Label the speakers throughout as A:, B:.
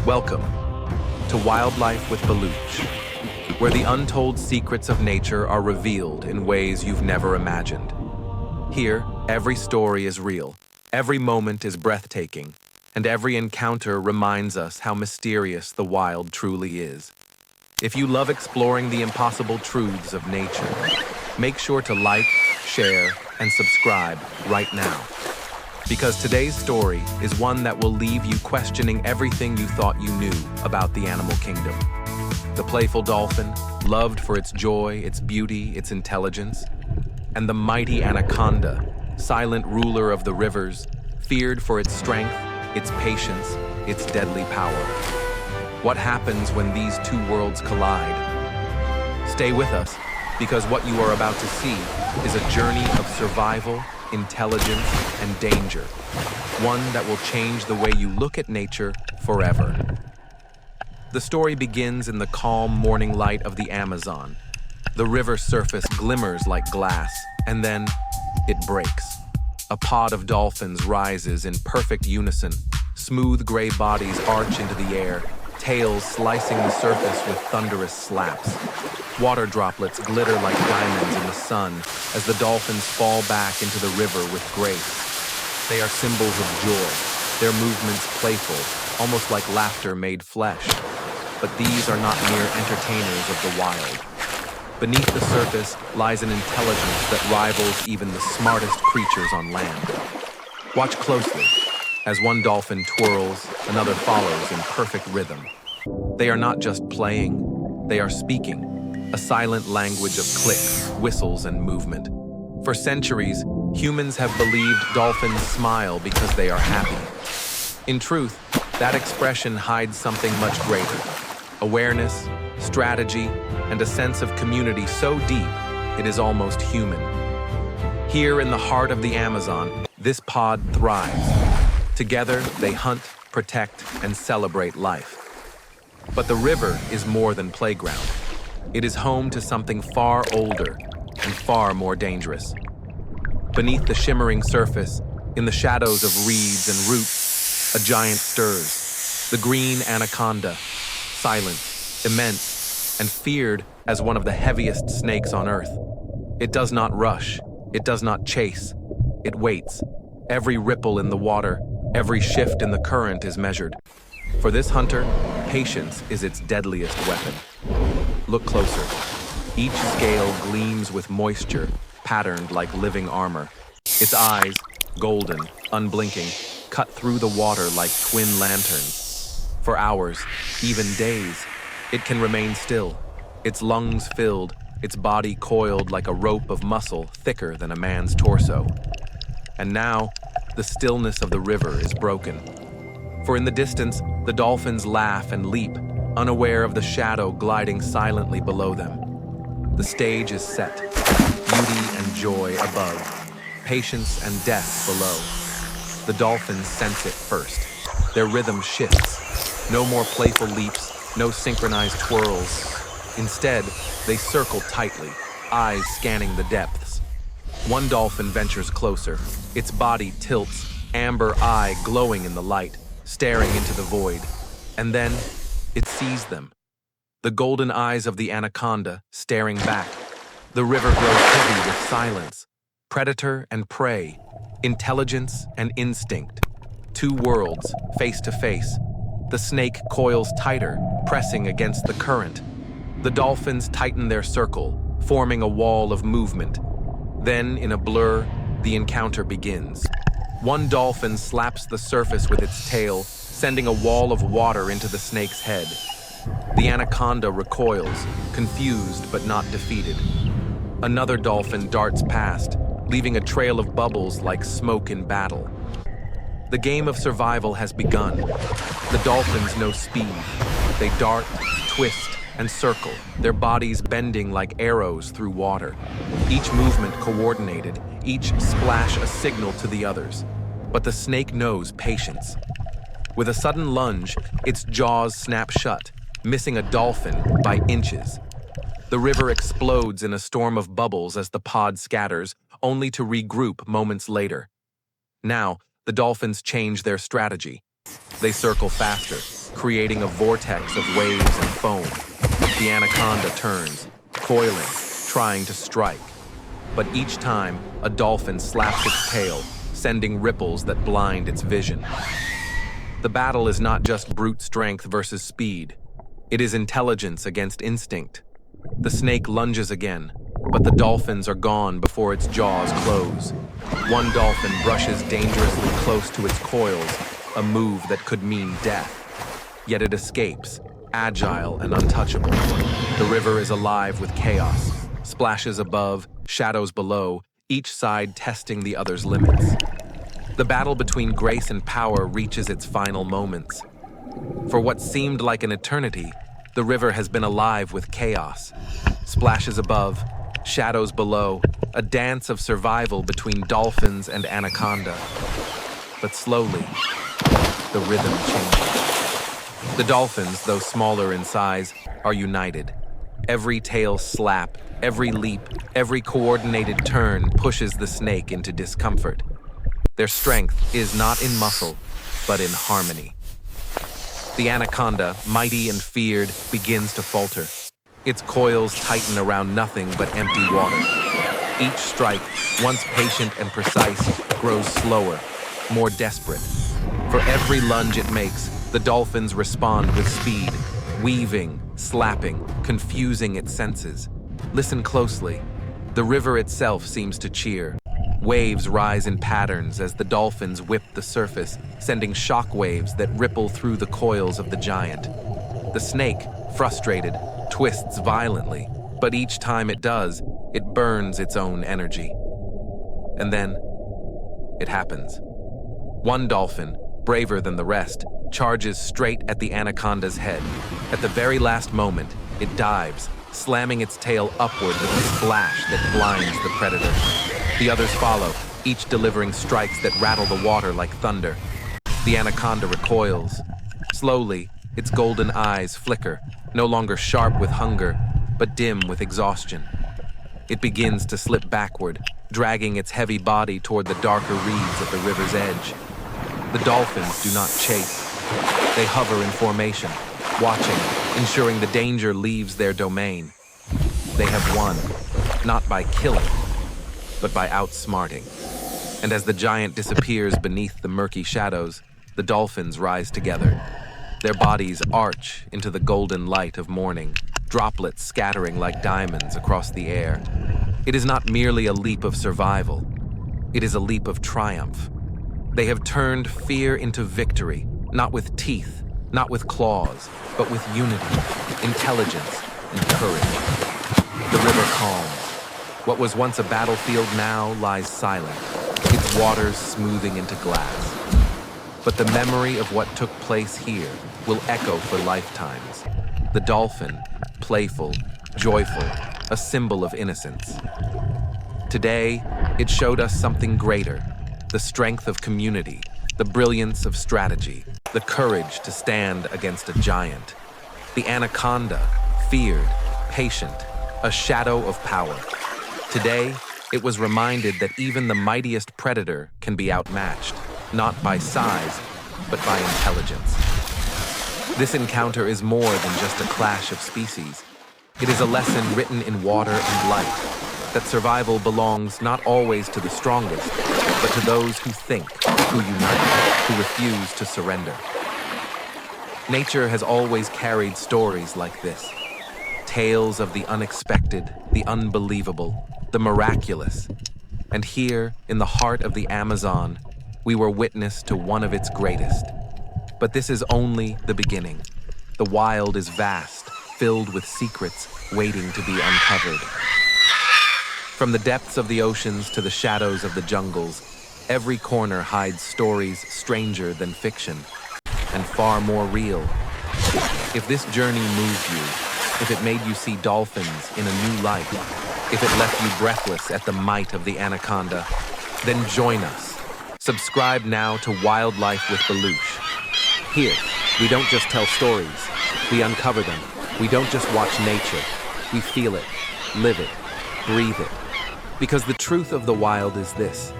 A: Welcome to Wildlife with Baluch, where the untold secrets of nature are revealed in ways you've never imagined. Here, every story is real, every moment is breathtaking, and every encounter reminds us how mysterious the wild truly is. If you love exploring the impossible truths of nature, make sure to like, share, and subscribe right now. Because today's story is one that will leave you questioning everything you thought you knew about the animal kingdom. The playful dolphin, loved for its joy, its beauty, its intelligence, and the mighty Anaconda, silent ruler of the rivers, feared for its strength, its patience, its deadly power. What happens when these two worlds collide? Stay with us, because what you are about to see is a journey of survival, intelligence, and danger. One that will change the way you look at nature forever. The story begins in the calm morning light of the Amazon. The river surface glimmers like glass, and then it breaks. A pod of dolphins rises in perfect unison. Smooth gray bodies arch into the air, tails slicing the surface with thunderous slaps. Water droplets glitter like diamonds in the sun as the dolphins fall back into the river with grace. They are symbols of joy, their movements playful, almost like laughter made flesh. But these are not mere entertainers of the wild. Beneath the surface lies an intelligence that rivals even the smartest creatures on land. Watch closely. As one dolphin twirls, another follows in perfect rhythm. They are not just playing, they are speaking, a silent language of clicks, whistles, and movement. For centuries, humans have believed dolphins smile because they are happy. In truth, that expression hides something much greater. Awareness, strategy, and a sense of community so deep, it is almost human. Here in the heart of the Amazon, this pod thrives. Together, they hunt, protect, and celebrate life. But the river is more than playground. It is home to something far older and far more dangerous. Beneath the shimmering surface, in the shadows of reeds and roots, a giant stirs. The green Anaconda, silent, immense, and feared as one of the heaviest snakes on earth. It does not rush. It does not chase. It waits. Every ripple in the water, every shift in the current is measured. For this hunter, patience is its deadliest weapon. Look closer. Each scale gleams with moisture, patterned like living armor. Its eyes, golden, unblinking, cut through the water like twin lanterns. For hours, even days, it can remain still, its lungs filled, its body coiled like a rope of muscle thicker than a man's torso. And now, the stillness of the river is broken. For in the distance, the dolphins laugh and leap, unaware of the shadow gliding silently below them. The stage is set, beauty and joy above, patience and death below. The dolphins sense it first. Their rhythm shifts. No more playful leaps, no synchronized twirls. Instead, they circle tightly, eyes scanning the depths. One dolphin ventures closer, its body tilts, amber eye glowing in the light, staring into the void. And then, it sees them. The golden eyes of the Anaconda staring back. The river grows heavy with silence. Predator and prey, intelligence and instinct. Two worlds, face to face. The snake coils tighter, pressing against the current. The dolphins tighten their circle, forming a wall of movement. Then, in a blur, the encounter begins. One dolphin slaps the surface with its tail, sending a wall of water into the snake's head. The Anaconda recoils, confused but not defeated. Another dolphin darts past, leaving a trail of bubbles like smoke in battle. The game of survival has begun. The dolphins know speed. They dart, twist, and circle, their bodies bending like arrows through water. Each movement coordinated, each splash a signal to the others. But the snake knows patience. With a sudden lunge, its jaws snap shut, missing a dolphin by inches. The river explodes in a storm of bubbles as the pod scatters, only to regroup moments later. Now, the dolphins change their strategy. They circle faster, creating a vortex of waves and foam. The anaconda turns, coiling, trying to strike. But each time, a dolphin slaps its tail, sending ripples that blind its vision. The battle is not just brute strength versus speed. It is intelligence against instinct. The snake lunges again, but the dolphins are gone before its jaws close. One dolphin brushes dangerously close to its coils, a move that could mean death. Yet it escapes, agile and untouchable. The river is alive with chaos, splashes above, shadows below, each side testing the other's limits. The battle between grace and power reaches its final moments. For what seemed like an eternity, the river has been alive with chaos. Splashes above, shadows below, a dance of survival between dolphins and anaconda. But slowly, the rhythm changes. The dolphins, though smaller in size, are united. Every tail slap, every leap, every coordinated turn pushes the snake into discomfort. Their strength is not in muscle, but in harmony. The anaconda, mighty and feared, begins to falter. Its coils tighten around nothing but empty water. Each strike, once patient and precise, grows slower, more desperate. For every lunge it makes, the dolphins respond with speed, weaving, slapping, confusing its senses. Listen closely. The river itself seems to cheer. Waves rise in patterns as the dolphins whip the surface, sending shock waves that ripple through the coils of the giant. The snake, frustrated, twists violently, but each time it does, it burns its own energy. And then, it happens. One dolphin, braver than the rest, charges straight at the anaconda's head. At the very last moment, it dives, slamming its tail upward with a splash that blinds the predator. The others follow, each delivering strikes that rattle the water like thunder. The anaconda recoils. Slowly, its golden eyes flicker, no longer sharp with hunger, but dim with exhaustion. It begins to slip backward, dragging its heavy body toward the darker reeds at the river's edge. The dolphins do not chase. They hover in formation, watching, ensuring the danger leaves their domain. They have won, not by killing, but by outsmarting. And as the giant disappears beneath the murky shadows, the dolphins rise together. Their bodies arch into the golden light of morning, droplets scattering like diamonds across the air. It is not merely a leap of survival. It is a leap of triumph. They have turned fear into victory, not with teeth, not with claws, but with unity, intelligence, and courage. The river calms. What was once a battlefield now lies silent, its waters smoothing into glass. But the memory of what took place here will echo for lifetimes. The dolphin, playful, joyful, a symbol of innocence. Today, it showed us something greater, the strength of community, the brilliance of strategy, the courage to stand against a giant. The anaconda, feared, patient, a shadow of power. Today, it was reminded that even the mightiest predator can be outmatched, not by size, but by intelligence. This encounter is more than just a clash of species. It is a lesson written in water and light, that survival belongs not always to the strongest, but to those who think, who unite, who refuse to surrender. Nature has always carried stories like this. Tales of the unexpected, the unbelievable, the miraculous. And here, in the heart of the Amazon, we were witness to one of its greatest. But this is only the beginning. The wild is vast, filled with secrets waiting to be uncovered. From the depths of the oceans to the shadows of the jungles, every corner hides stories stranger than fiction, and far more real. If this journey moved you, if it made you see dolphins in a new light, if it left you breathless at the might of the anaconda, then join us. Subscribe now to Wildlife with Belush. Here, we don't just tell stories, we uncover them. We don't just watch nature, we feel it, live it, breathe it. Because the truth of the wild is this: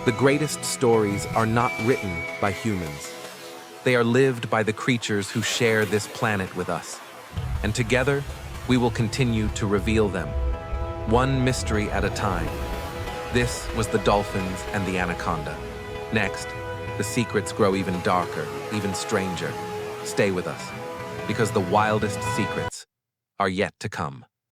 A: the greatest stories are not written by humans. They are lived by the creatures who share this planet with us. And together, we will continue to reveal them, one mystery at a time. This was the dolphins and the anaconda. Next, the secrets grow even darker, even stranger. Stay with us, because the wildest secrets are yet to come.